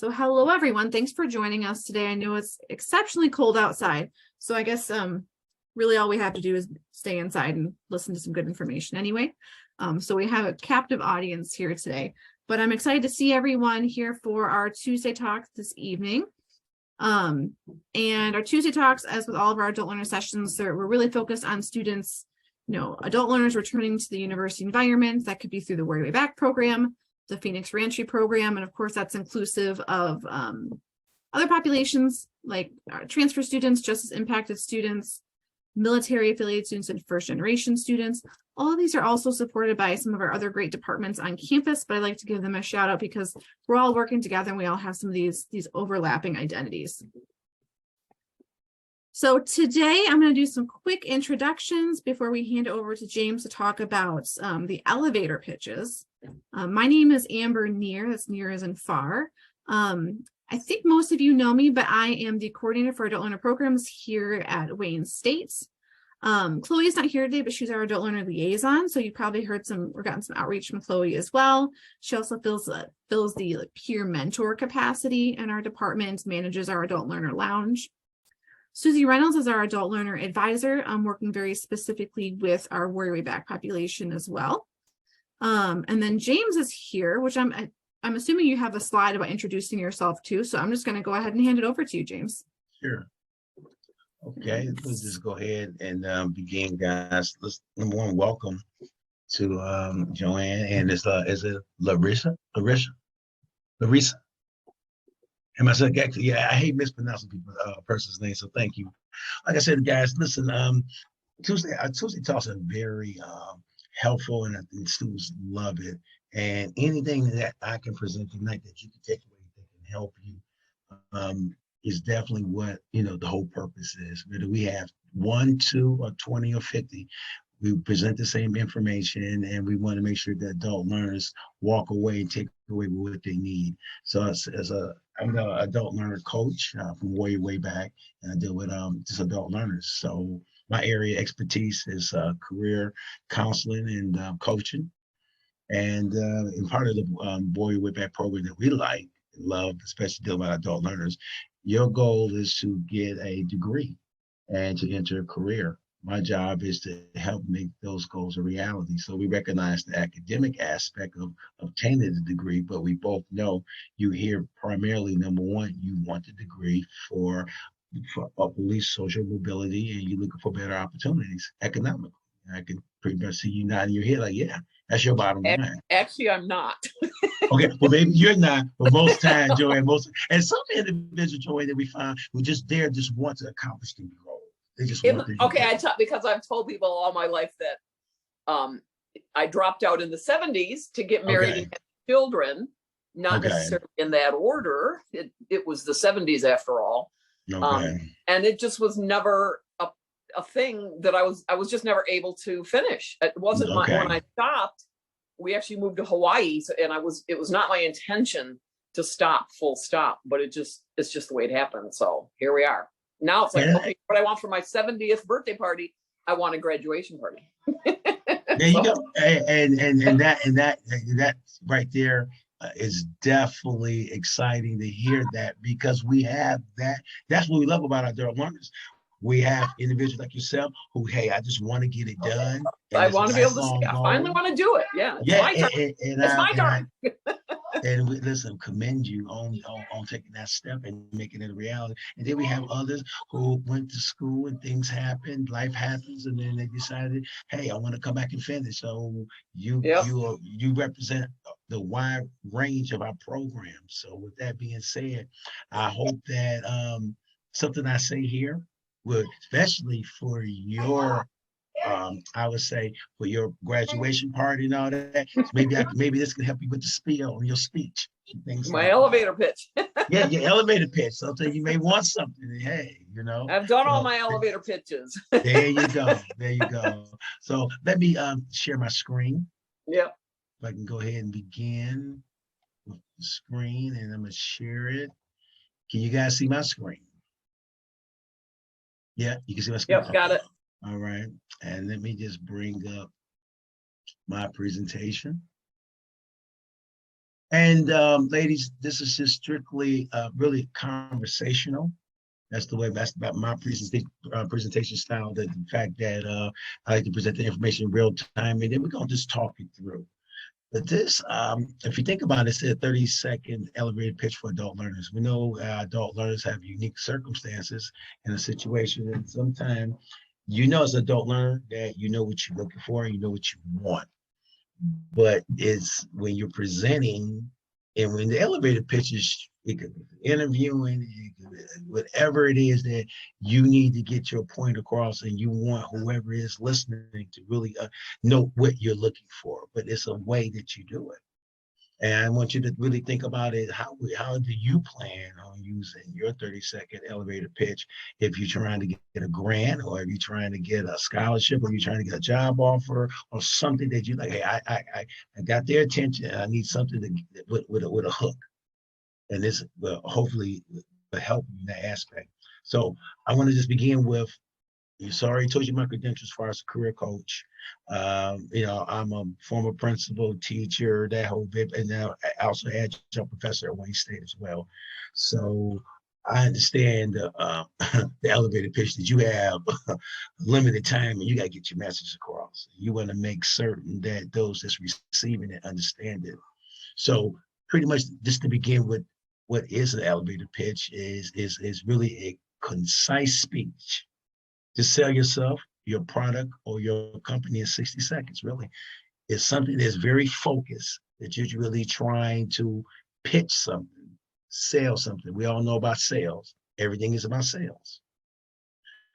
So hello everyone, thanks for joining us today. I know it's exceptionally cold outside, so I guess really all we have to do is stay inside and listen to some good information anyway. So we have a captive audience here today, but I'm excited to see everyone here for our Tuesday talks this evening. And our Tuesday talks, as with all of our adult learner sessions, we're really focused on students, adult learners returning to the university environment. That could be through the Worry Way Back program, the Phoenix Reentry program, and of course that's inclusive of other populations like transfer students, justice impacted students, military affiliated students, and first generation students. All of these are also supported by some of our other great departments on campus, but I'd like to give them a shout out because we're all working together and we all have some of these overlapping identities. So today I'm going to do some quick introductions before we hand over to James to talk about the elevator pitches. My name is Amber Neer, that's Neer as in far. I think most of you know me, but I am the coordinator for adult learner programs here at Wayne State. Chloe is not here today, but she's our adult learner liaison. So you probably heard or gotten some outreach from Chloe as well. She also fills the peer mentor capacity in our department, manages our adult learner lounge. Susie Reynolds is our adult learner advisor, working very specifically with our Worry Way Back population as well. And then James is here, which I'm assuming you have a slide about introducing yourself too. So I'm just going to go ahead and hand it over to you, James. Sure. Okay, let's just go ahead and begin, guys. Let's number one, welcome to Joanne, and is it Larissa? Am I saying? Yeah, I hate mispronouncing people's person's name, so thank you. Like I said, guys, listen. Tuesday talks are very helpful, and I think students love it. And anything that I can present tonight that you can take away that can help you is definitely what the whole purpose is. Whether we have 1, 2, or 20 or 50, we present the same information, and we want to make sure that adult learners walk away and take away what they need. So I'm an adult learner coach from Way Back, and I deal with just adult learners. So my area of expertise is career counseling and coaching. And in part of the Worry Way Back program that we love, especially dealing with adult learners, your goal is to get a degree and to enter a career. My job is to help make those goals a reality. So we recognize the academic aspect of obtaining the degree, but we both know you here primarily, number one, you want the degree for at least social mobility, and you're looking for better opportunities economically. I can pretty much see you nodding your head like, yeah, that's your bottom line. Actually, I'm not. Okay, well, maybe you're not, but most times, Joanne, and some individuals, Joanne, that we find who just want to accomplish the goal. They just want to. Okay, because I've told people all my life that I dropped out in the 70s to get married and have children, not necessarily in that order. It was the 70s after all. And it just was never a thing that I was just never able to finish. It wasn't when I stopped. We actually moved to Hawaii, and it was not my intention to stop, full stop, but it's just the way it happened. So here we are. Now it's like, okay, what I want for my 70th birthday party, I want a graduation party. There you go. And that right there is definitely exciting to hear that, because we have that. That's what we love about our adult learners. We have individuals like yourself who, hey, I just want to get it done. I want to be able to say, I finally want to do it. Yeah, it's my turn. And we commend you on taking that step and making it a reality. And then we have others who went to school and things happened, life happens, and then they decided, hey, I want to come back and finish. So you represent the wide range of our program. So with that being said, I hope that something I say here would, especially for your I would say for your graduation party and all that, maybe this can help you with the spiel on your speech. My elevator pitch. Yeah, your elevator pitch. Something you may want something. Hey, I've done all my elevator pitches. There you go. So let me share my screen. Yep. If I can go ahead and begin with the screen, and I'm gonna share it. Can you guys see my screen? Yeah, you can see my screen. Yep, got it. All right, and let me just bring up my presentation. And ladies, this is just strictly really conversational. That's about my presentation style. The fact that I like to present the information in real time, and then we're gonna just talk it through. But this, if you think about it, it's a 30-second elevated pitch for adult learners. We know adult learners have unique circumstances in a situation, and sometimes you know as an adult learner that you know what you're looking for and you know what you want. But it's when you're presenting and when the elevator pitches, it could be interviewing, it could be whatever it is that you need to get your point across, and you want whoever is listening to really know what you're looking for. But it's a way that you do it. And I want you to really think about it. How do you plan on using your 30-second elevator pitch if you're trying to get a grant, or if you're trying to get a scholarship, or you're trying to get a job offer, or something that you like, hey, I got their attention. I need something to with a hook. And this will hopefully will help you in that aspect. So I want to just begin with, sorry, I told you my credentials as far as a career coach. I'm a former principal, teacher, that whole bit, and now also adjunct professor at Wayne State as well. So I understand the elevator pitch that you have limited time, and you got to get your message across. You want to make certain that those that's receiving it understand it. So pretty much just to begin with, what is an elevator pitch is really a concise speech to sell yourself, your product, or your company in 60 seconds, really. It's something that's very focused, that you're really trying to pitch something, sell something. We all know about sales. Everything is about sales.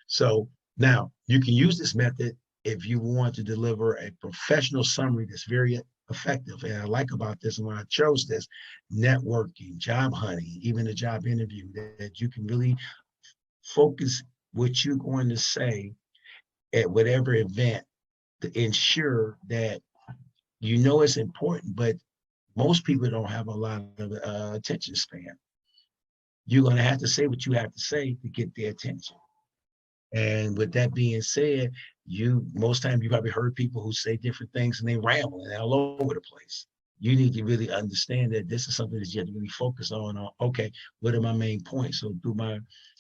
So now you can use this method if you want to deliver a professional summary that's very effective. And I like about this, and when I chose this, networking, job hunting, even a job interview, that you can really focus what you're going to say at whatever event to ensure that you know it's important, but most people don't have a lot of attention span. You're going to have to say what you have to say to get their attention. And with that being said, most times you probably heard people who say different things and they ramble and they're all over the place. You need to really understand that this is something that you have to really focus on. Okay, what are my main points? So through my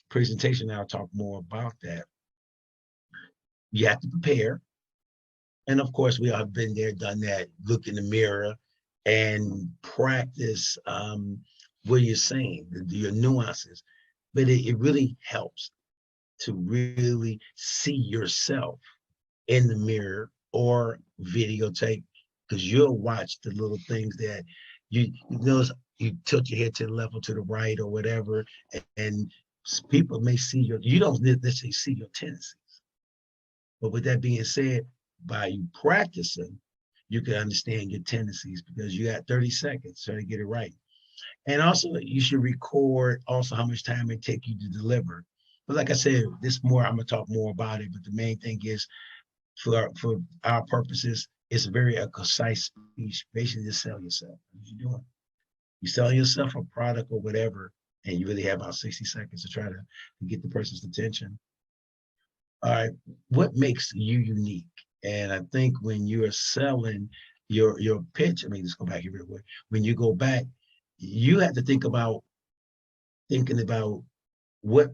presentation, I'll talk more about that. You have to prepare. And of course, we all have been there, done that. Look in the mirror and practice what you're saying, your nuances. But it really helps to really see yourself in the mirror or videotape, because you'll watch the little things that you notice. You tilt your head to the left or to the right or whatever, and people may see you don't necessarily see your tendencies. But with that being said, by you practicing, you can understand your tendencies, because you got 30 seconds to get it right. And also, you should record also how much time it takes you to deliver. But like I said, I'm gonna talk more about it, but the main thing is, for our purposes, it's a concise speech, basically to sell yourself. What you doing? You sell yourself a product or whatever, and you really have about 60 seconds to try to get the person's attention. All right, what makes you unique? And I think when you are selling your pitch, let's go back here real quick. When you go back, you have to thinking about what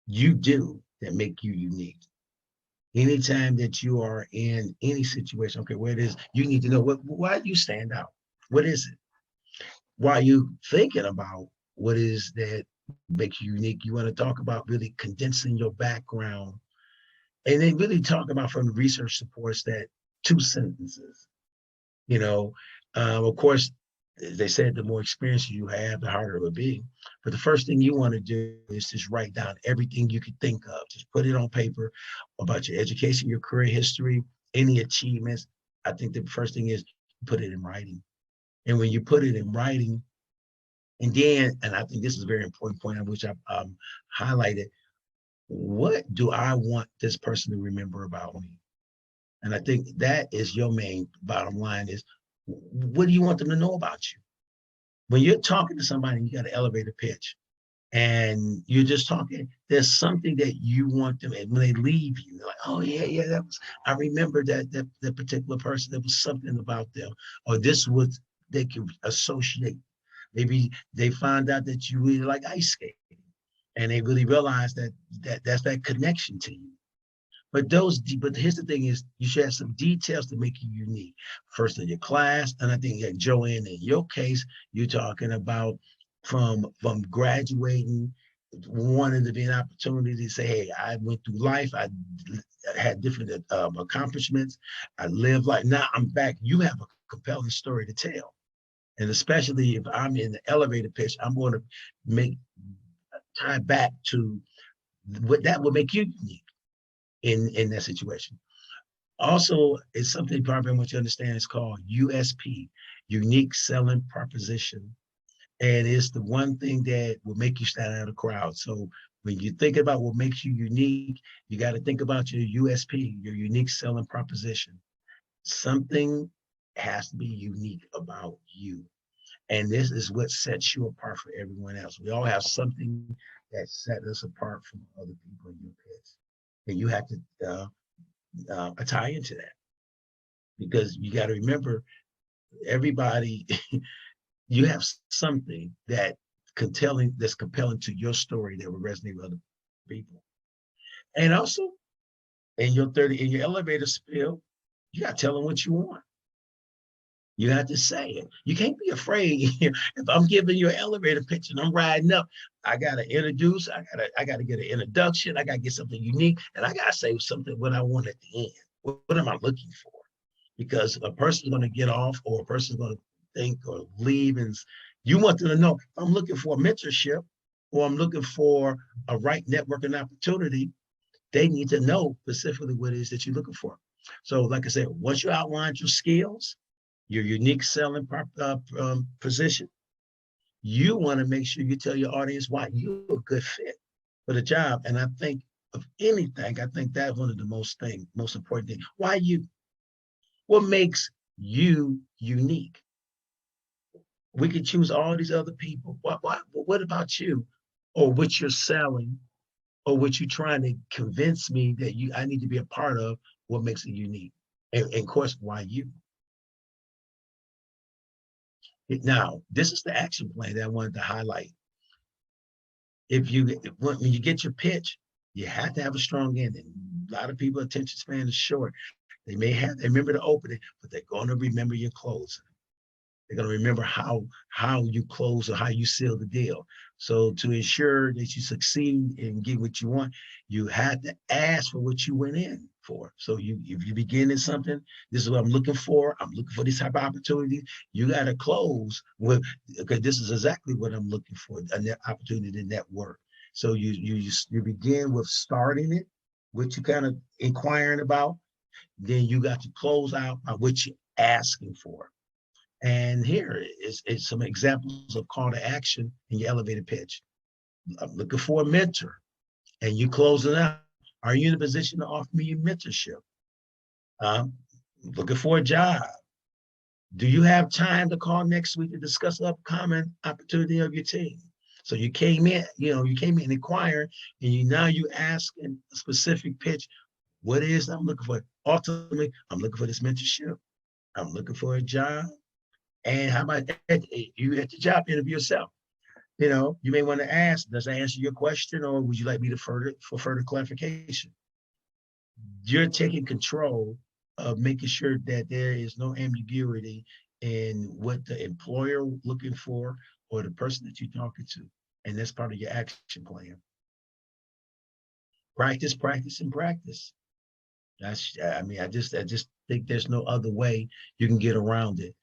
you do that make you unique. Anytime that you are in any situation, okay, where it is, you need to know why you stand out. What is it? While you thinking about what is that makes you unique, you want to talk about really condensing your background, and then really talk about, from the research supports, that 2 sentences. Of course, they said the more experience you have, the harder it will be. But the first thing you want to do is just write down everything you could think of. Just put it on paper about your education, your career history, any achievements. I think the first thing is put it in writing. And when you put it in writing, and I think this is a very important point on which I highlighted, what do I want this person to remember about me? And I think that is your main bottom line, is what do you want them to know about you? When you're talking to somebody and you got an elevator pitch and you're just talking, there's something that you want them, and when they leave you, they're like, oh yeah, I remember that particular person, there was something about them, or this was they can associate. Maybe they find out that you really like ice skating, and they really realize that's that connection to you. But here's the thing: is you should have some details to make you unique. First in your class, and I think that Joanne, in your case, you're talking about from graduating, wanting to be an opportunity to say, hey, I went through life, I had different accomplishments, I lived like now I'm back. You have a compelling story to tell. And especially if I'm in the elevator pitch, I'm going to make tie back to what that will make you unique in that situation. Also, it's something probably I want you to understand. It's called USP, unique selling proposition. And it's the one thing that will make you stand out of the crowd. So when you think about what makes you unique, you got to think about your USP, your unique selling proposition. Something has to be unique about you. And this is what sets you apart from everyone else. We all have something that sets us apart from other people in your pitch. And you have to tie into that, because you got to remember, everybody, you have something that's compelling to your story that will resonate with other people. And also, in your elevator spiel, you got to tell them what you want. You have to say it. You can't be afraid. If I'm giving you an elevator pitch and I'm riding up, I gotta introduce. I gotta get an introduction. I gotta get something unique, and I gotta say something what I want at the end. What am I looking for? Because a person's gonna get off, or a person's gonna think or leave, and you want them to know, I'm looking for a mentorship, or I'm looking for a right networking opportunity. They need to know specifically what it is that you're looking for. So, like I said, once you outline your skills, your unique selling position, you want to make sure you tell your audience why you're a good fit for the job. And I think of anything, I think that's one of the most important things. Why you? What makes you unique? We could choose all these other people. What about you, or what you're selling, or what you're trying to convince me that I need to be a part of? What makes it unique? And of course, why you? Now, this is the action plan that I wanted to highlight. When you get your pitch, you have to have a strong ending. A lot of people attention span is short. They remember the opening, but they're going to remember your closing. They're going to remember how you close or how you seal the deal. So to ensure that you succeed and get what you want, you have to ask for what you went in for. So if you begin in something, this is what I'm looking for. I'm looking for this type of opportunity. You got to close with, okay, this is exactly what I'm looking for, an opportunity to network. So you begin with starting it, what you kind of inquiring about. Then you got to close out by what you're asking for. And here is some examples of call to action in your elevator pitch. I'm looking for a mentor, and you close it out. Are you in a position to offer me a mentorship? Looking for a job. Do you have time to call next week to discuss upcoming opportunity of your team? So you came in inquiring, and now you asking a specific pitch. What it is I'm looking for? Ultimately, I'm looking for this mentorship. I'm looking for a job. And how about you at the job interview yourself? You may want to ask, does that answer your question, or would you like me to for further clarification? You're taking control of making sure that there is no ambiguity in what the employer looking for or the person that you're talking to. And that's part of your action plan. Practice, practice, and practice. I just think there's no other way you can get around it.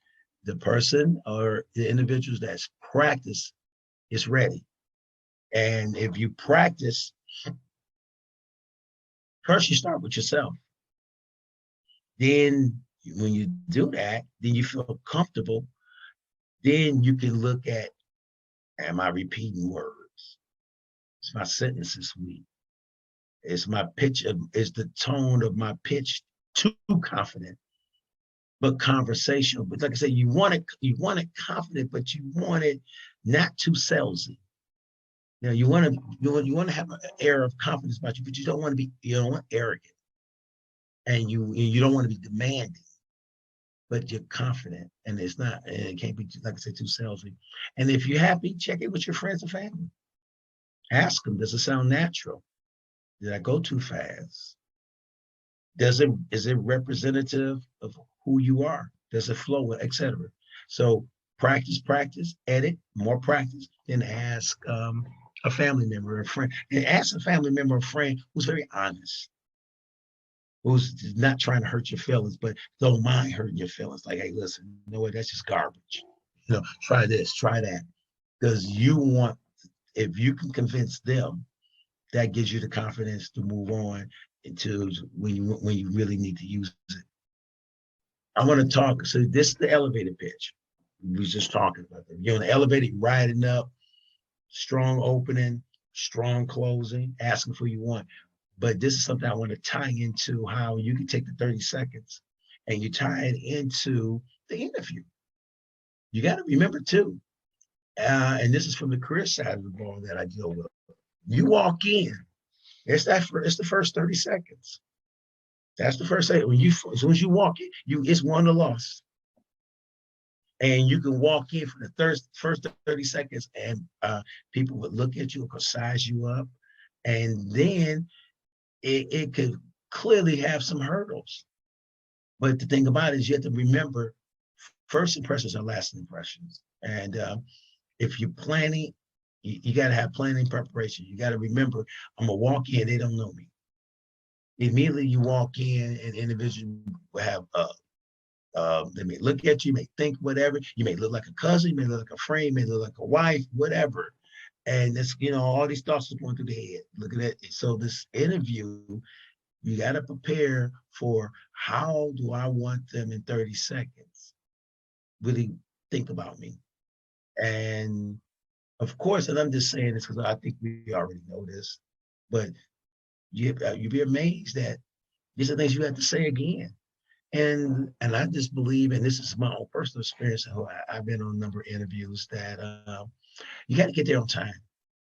The person or the individuals that's practice is ready. And if you practice, first you start with yourself. Then when you do that, then you feel comfortable. Then you can look at, am I repeating words? Is my sentences weak? Is my pitch, is the tone of my pitch too confident, but conversational? But like I said, you want it confident, but you want it not too salesy. You want to have an air of confidence about you, but you don't want arrogant, and you don't want to be demanding. but you're confident, and it's not, and it can't be, like I said, too salesy. And if you're happy, check it with your friends and family. Ask them, does it sound natural? Did I go too fast? Is it representative of who you are? Does it flow, etc.? So practice, edit, more practice, then ask a family member, a friend, and ask a family member, or friend who's very honest, who's not trying to hurt your feelings, but don't mind hurting your feelings. Like, hey, listen, you know what? That's just garbage. Try this, try that, because you want. If you can convince them, that gives you the confidence to move on into when you really need to use it. I want to talk. So this is the elevator pitch. We was just talking about that. You're on the elevator, riding up, strong opening, strong closing, asking for what you want. But this is something I want to tie into how you can take the 30 seconds and you tie it into the interview. You got to remember too, and this is from the career side of the ball that I deal with. You walk in, it's the first 30 seconds. That's the first second. As soon as you walk in, it's won or lost. And you can walk in for the first 30 seconds, and people would look at you, could size you up, and then it could clearly have some hurdles. But the thing about it is, you have to remember, first impressions are lasting impressions. And if you're planning, you got to have planning preparation. You got to remember, I'm gonna walk in, they don't know me. Immediately you walk in, an individual will have they may look at you, may think whatever. You may look like a cousin, you may look like a friend, you may look like a wife, whatever. And it's, all these thoughts are going through the head. Looking at it. So this interview, you got to prepare for, how do I want them in 30 seconds? Really think about me. And of course, and I'm just saying this because I think we already know this, but you'd be amazed that these are things you have to say again. And I just believe, and this is my own personal experience, I've been on a number of interviews, that you got to get there on time.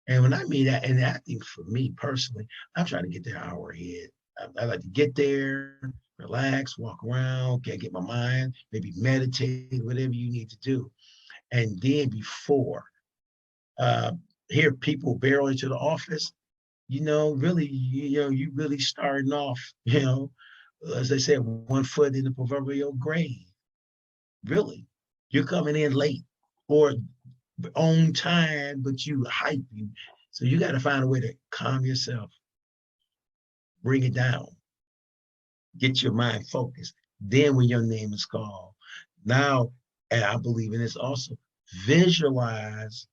And when I mean that, and I think for me personally, I'm trying to get there an hour ahead. I like to get there, relax, walk around, get my mind, maybe meditate, whatever you need to do. And then before, hear people barrel into the office, really, you really starting off, as they said, 1 foot in the proverbial grave. Really, you're coming in late or on time, but you hype you. So you got to find a way to calm yourself, bring it down, get your mind focused. Then when your name is called, now, and I believe in this also, visualize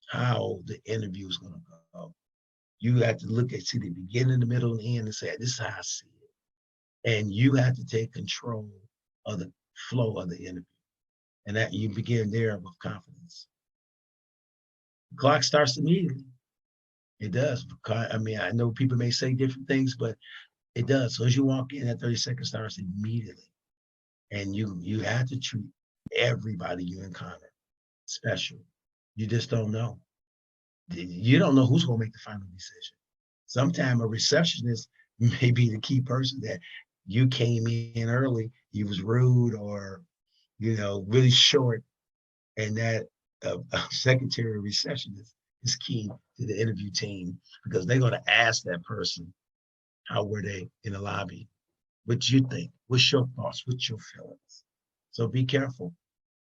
how the interview is going to go. You have to see the beginning, the middle, and the end, and say, this is how I see it. And you have to take control of the flow of the interview. And that you begin there with confidence. The clock starts immediately. It does. I mean, I know people may say different things, but it does. So as you walk in, that 30 seconds starts immediately. And you have to treat everybody you encounter special. You just don't know. You don't know who's going to make the final decision. Sometimes a receptionist may be the key person that you came in early, you was rude or, really short, and that secretary or receptionist is key to the interview team, because they're going to ask that person, how were they in the lobby? What you think? What's your thoughts? What's your feelings? So be careful.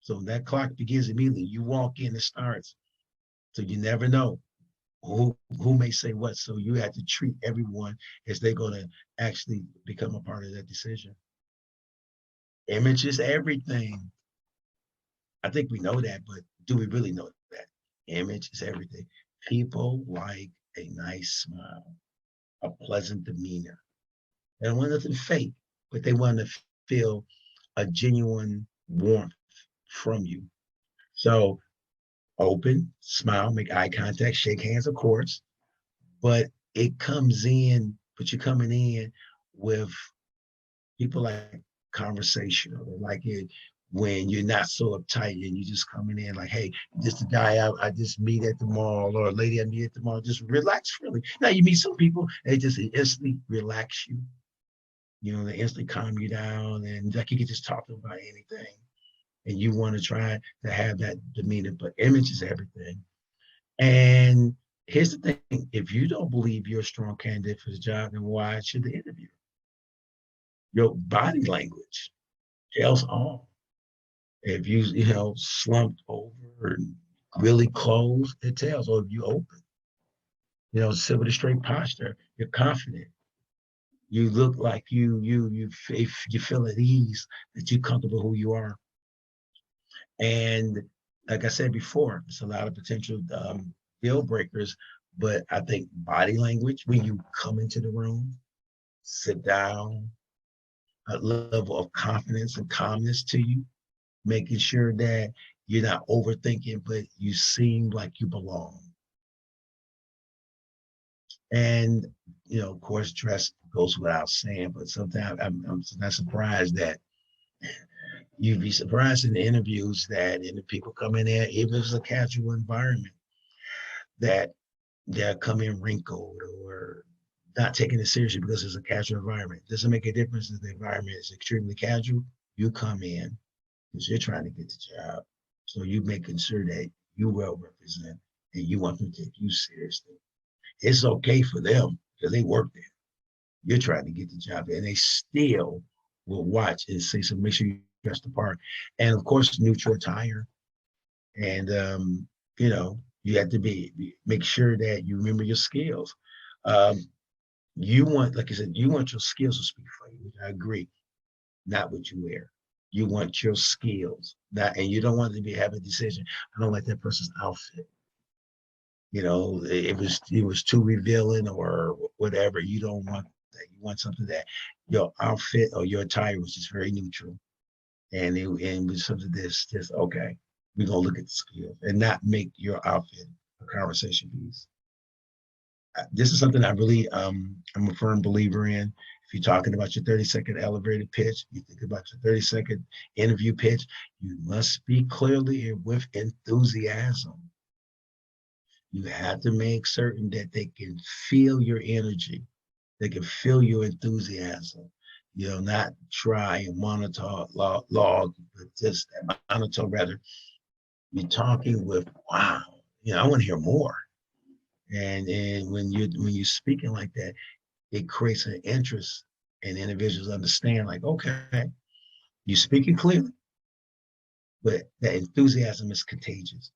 So that clock begins immediately. You walk in, it starts. So you never know who may say what. So you have to treat everyone as they're going to actually become a part of that decision. Image is everything. I think we know that, but do we really know that? Image is everything. People like a nice smile, a pleasant demeanor. They don't want nothing fake, but they want to feel a genuine warmth from you. So open, smile, make eye contact, shake hands, of course, but it comes in, but you're coming in with people like conversational, like it when you're not so uptight and you're just coming in like, hey, this is the guy I just meet at the mall, or a lady I meet at the mall, just relax freely. Now you meet some people, they just instantly relax you. they instantly calm you down, and like you can just talk to them about anything. And you want to try to have that demeanor, but image is everything. And here's the thing: if you don't believe you're a strong candidate for the job, then why should they interview? Your body language tells all. If slumped over and really closed, it tells. Or if you open, sit with a straight posture, you're confident. You look like you feel at ease, that you're comfortable who you are. And like I said before, it's a lot of potential deal breakers, but I think body language, when you come into the room, sit down, a level of confidence and calmness to you, making sure that you're not overthinking, but you seem like you belong. And, of course, dress goes without saying, but sometimes I'm not surprised that you'd be surprised in the interviews that, and the people come in there, even if it's a casual environment, that they'll come in wrinkled or not taking it seriously because it's a casual environment. Doesn't make a difference if the environment is extremely casual. You come in because you're trying to get the job. So you making sure that you well represent and you want them to take you seriously. It's okay for them because they work there. You're trying to get the job, and they still will watch and say, so make sure you dress the part. And of course, neutral attire. And you have to make sure that you remember your skills. You want, like I said, you want your skills to speak for you, which I agree, not what you wear. You want your skills, and you don't want to be having a decision. I don't like that person's outfit. It was too revealing or whatever. You don't want that. You want something that your outfit or your attire was just very neutral, and it was something that's just okay. We're gonna look at the skills and not make your outfit a conversation piece. This is something I really I'm a firm believer in. If you're talking about your 30-second elevated pitch, you think about your 30-second interview pitch, you must speak clearly and with enthusiasm. You have to make certain that they can feel your energy. They can feel your enthusiasm. Not try and monitor log, but just monitor rather. You're talking with, wow, I want to hear more. And when you're speaking like that, it creates an interest, and individuals understand, like, okay, you're speaking clearly, but that enthusiasm is contagious.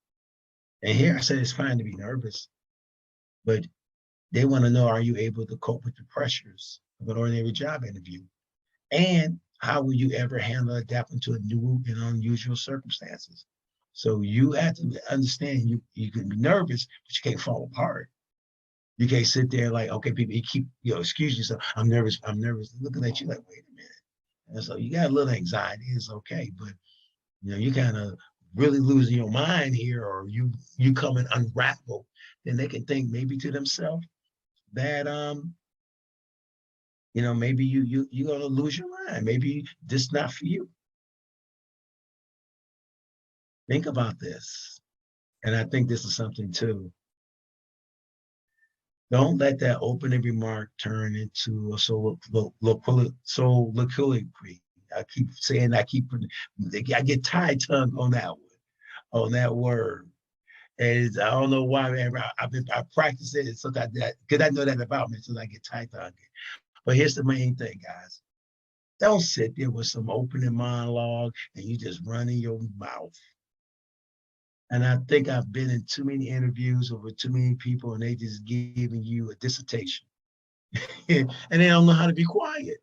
And here I said it's fine to be nervous, but they want to know, are you able to cope with the pressures of an ordinary job interview? And how will you ever handle adapting to a new and unusual circumstances? So you have to understand you can be nervous, but you can't fall apart. You can't sit there like, okay, people, you keep, excuse yourself. I'm nervous. Looking at you like, wait a minute. And so you got a little anxiety. It's okay. But, you kind of really losing your mind here, or you come and unravel, then they can think maybe to themselves that, maybe you're going to lose your mind. Maybe this is not for you. Think about this. And I think this is something too. Don't let that opening remark turn into a soliloquy. I keep saying, I get tie-tongue on that word. And I don't know why, man. I practice it sometimes because I know that about me, so I get tie-tongue. But here's the main thing, guys. Don't sit there with some opening monologue and you just running your mouth. And I think I've been in too many interviews with too many people, and they just giving you a dissertation. And they don't know how to be quiet.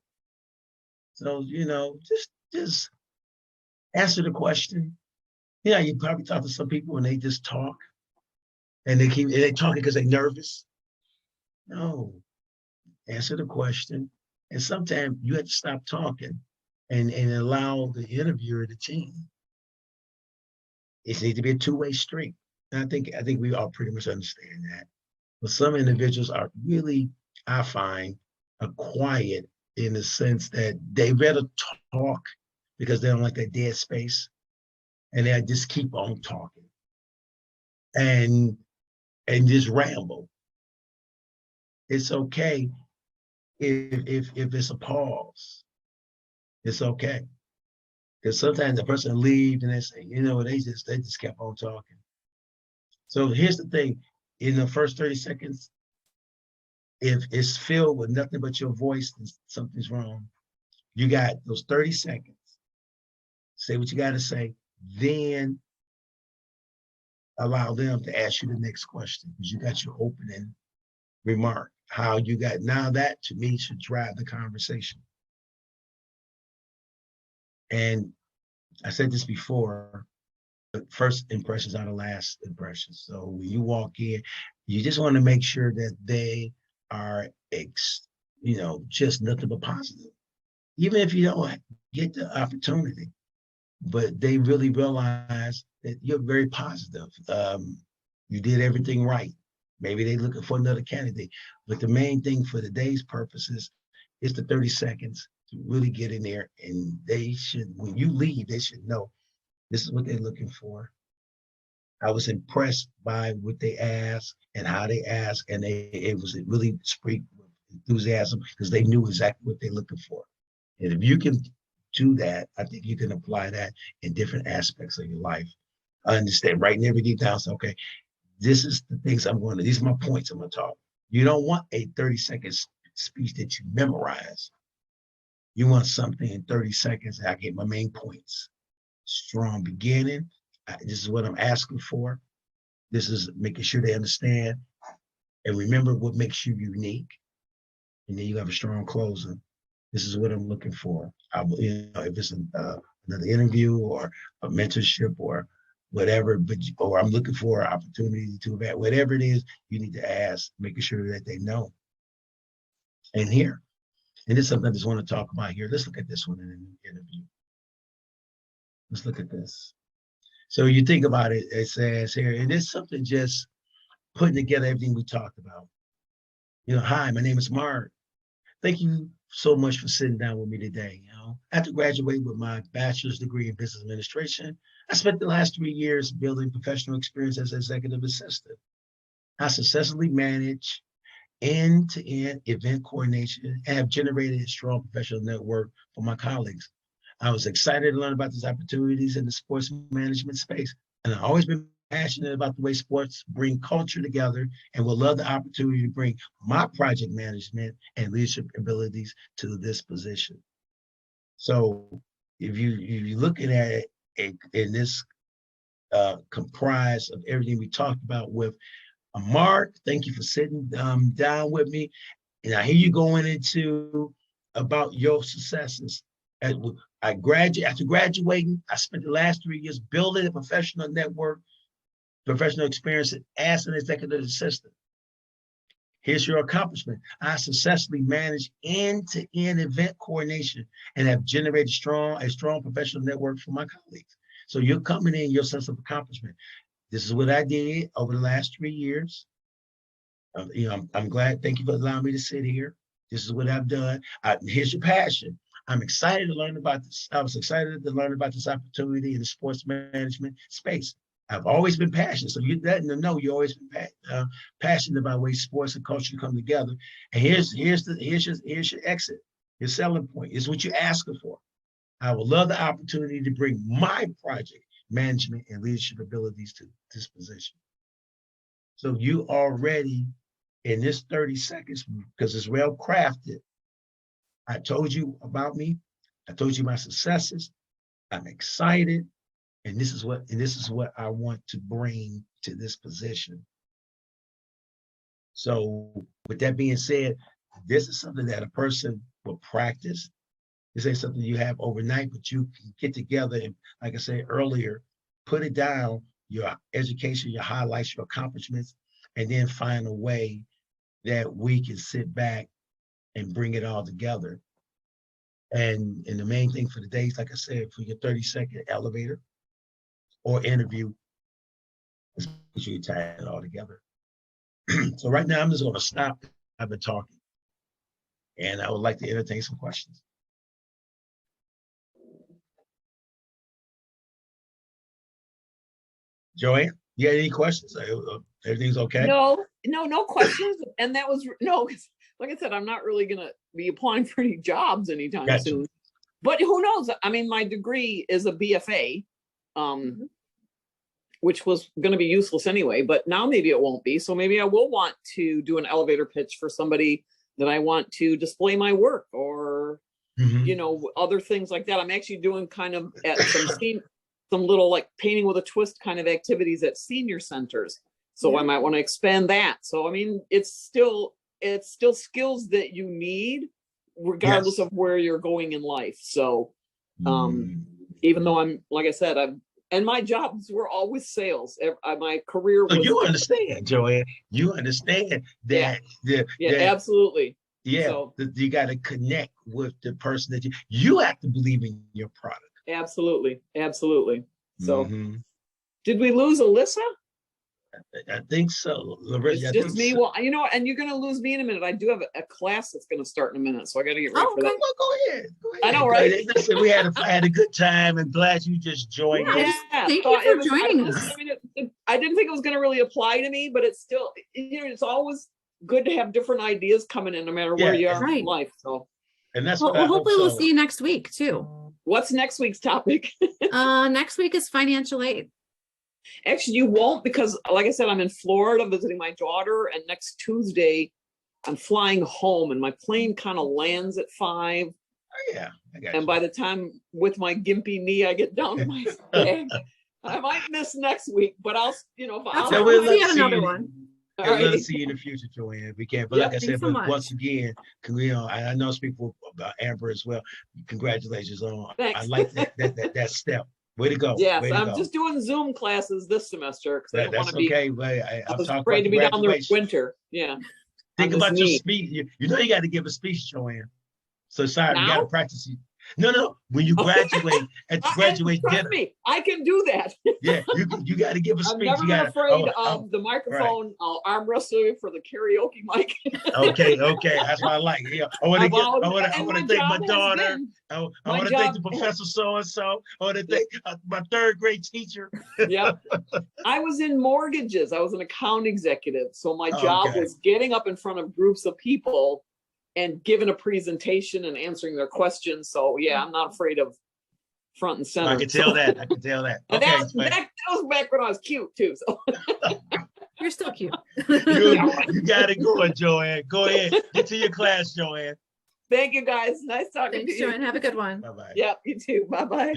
So, just answer the question. Yeah, you probably talk to some people and they just talk. And they talking because they're nervous. No. Answer the question. And sometimes you have to stop talking and allow the interviewer to change. It needs to be a two-way street. And I think we all pretty much understand that. But some individuals are really, I find, quiet in the sense that they rather talk because they don't like that dead space, and they just keep on talking and just ramble. It's okay if it's a pause, it's okay. Because sometimes the person leaves and they say, you know, they just kept on talking. So here's the thing: in the first 30 seconds, if it's filled with nothing but your voice, then something's wrong. You got those 30 seconds. Say what you got to say, then allow them to ask you the next question because you got your opening remark. How you got now that to me should drive the conversation. And I said this before, but first impressions are the last impressions. So when you walk in, you just want to make sure that they are, just nothing but positive. Even if you don't get the opportunity, but they really realize that you're very positive. You did everything right. Maybe they're looking for another candidate, but the main thing for today's purposes is the 30 seconds to really get in there. And they should, when you leave, they should know this is what they're looking for. I was impressed by what they asked and how they asked, and it was really spread with enthusiasm because they knew exactly what they're looking for. And if you can do that, I think you can apply that in different aspects of your life. I understand writing everything down. So, okay, this is the things these are my points I'm going to talk. You don't want a 30-second speech that you memorize. You want something in 30 seconds. I get my main points. Strong beginning. This is what I'm asking for. This is making sure they understand. And remember what makes you unique. And then you have a strong closing. This is what I'm looking for. If it's another interview or a mentorship or whatever, or I'm looking for an opportunity to whatever it is, you need to ask, making sure that they know. And here, and this is something I just want to talk about here. Let's look at this one in an interview. Let's look at this. So you think about it, it says here, and it's something just putting together everything we talked about. Hi, my name is Mark. Thank you so much for sitting down with me today. After graduating with my bachelor's degree in business administration, I spent the last 3 years building professional experience as an executive assistant. I successfully managed end-to-end event coordination and have generated a strong professional network for my colleagues. I was excited to learn about these opportunities in the sports management space, and I've always been passionate about the way sports bring culture together and will love the opportunity to bring my project management and leadership abilities to this position. So if you're looking at it in this comprised of everything we talked about with Mark, thank you for sitting down with me. And I hear you going into about your successes. After graduating, I spent the last 3 years building a professional network, professional experience as an executive assistant. Here's your accomplishment. I successfully managed end-to-end event coordination and have generated a strong professional network for my colleagues. So you're coming in your sense of accomplishment. This is what I did over the last 3 years. I'm glad. Thank you for allowing me to sit here. This is what I've done. Here's your passion. I'm excited to learn about this. I was excited to learn about this opportunity in the sports management space. I've always been passionate. So you're letting them know you've always been passionate about ways sports and culture come together. And here's your exit, your selling point. It's what you're asking for. I would love the opportunity to bring my project management and leadership abilities to this position. So you already in this 30 seconds, because it's well crafted, I told you about me. I told you my successes. I'm excited. And this is what I want to bring to this position. So with that being said, this is something that a person will practice. This ain't something you have overnight, but you can get together and, like I said earlier, put it down, your education, your highlights, your accomplishments, and then find a way that we can sit back and bring it all together. And the main thing for the days, like I said, for your 30-second elevator or interview, is make sure you tie it all together. So right now, I'm just going to stop. I've been talking, and I would like to entertain some questions. Joanne, you had any questions? Everything's okay? No questions. And that was, no, like I said, I'm not really gonna be applying for any jobs anytime Gotcha. soon. But who knows? I mean, my degree is a BFA, Mhm. which was gonna be useless anyway, but now maybe it won't be. So maybe I will want to do an elevator pitch for somebody that I want to display my work, or Mhm. other things like that. I'm actually doing kind of at some little like painting with a twist kind of activities at senior centers. So I Yeah. might want to expand that. So I mean, it's still skills that you need regardless Yes. of where you're going in life. So Mhm. even though I'm, like I said, and my jobs were always sales. My career So was, you understand, Joanne. You understand yeah, that the yeah, that absolutely. yeah, So that you got to connect with the person that you have to believe in your product. absolutely, absolutely. So Hmm did we lose Alyssa? I think so, Larissa. It's I just think me. so. Well, and you're gonna lose me in a minute. I do have a class that's gonna start in a minute, so I gotta get ready Oh, for okay. that. Well, go ahead. Go ahead. I know, Go right? ahead. Listen, I had a good time, and glad you just joined Yeah, us. just Yeah. thank So you for it was, joining us. I mean, I didn't think it was gonna really apply to me, but it's still, it's always good to have different ideas coming in, no matter where Yeah, you are in Right. life. So and that's Well, what I hope hopefully we'll so. see you next week too. what's next week's topic? Next week is financial aid. Actually, you won't, because like I said, I'm in Florida visiting my daughter, and next Tuesday I'm flying home, and my plane kind of lands at 5. Oh, yeah, I got And you. by the time with my gimpy knee, I get down to my bag. I might miss next week, but I'll, if That's I'll, right. we'll We'll see you love at to see another you. one. all I'd love to right. see you in the future, Joanne. We can, but Yep. like I said, Thanks so but once much. again, I know I speak about Amber as well. Congratulations on. I Thanks. like that step. Way to go. Yes, Way to I'm go. just doing Zoom classes this semester because I didn't want That's to be, okay. But I I'm was talking afraid about to be down there in graduation. winter. Yeah. Think On this about your knee. speech. You know you got to give a speech, Joanne. So sorry, you got to Now? practice it. No. When you graduate at the And graduate trust dinner, me, I can do that. yeah, you got to give a I've speech. never You been got to. afraid Oh, of the right. microphone. I'll arm wrestle you for the karaoke mic. Okay. That's what I like. Yeah, I want to I've get. always, I and want my to thank my job has daughter. been, I my want to thank job the professor so and so. I want to thank my third grade teacher. yeah. I was in mortgages. I was an account executive. So my job Okay. was getting up in front of groups of people and giving a presentation and answering their questions. So yeah, I'm not afraid of front and center. I can tell that. I can tell that. And Okay, that was back when I was cute too. So You're still cute. you got it going, Joanne. Go ahead. Get to your class, Joanne. thank you guys. Nice talking Thanks, to you. Joanne. Have a good one. Bye bye. Yeah, you too. Bye bye.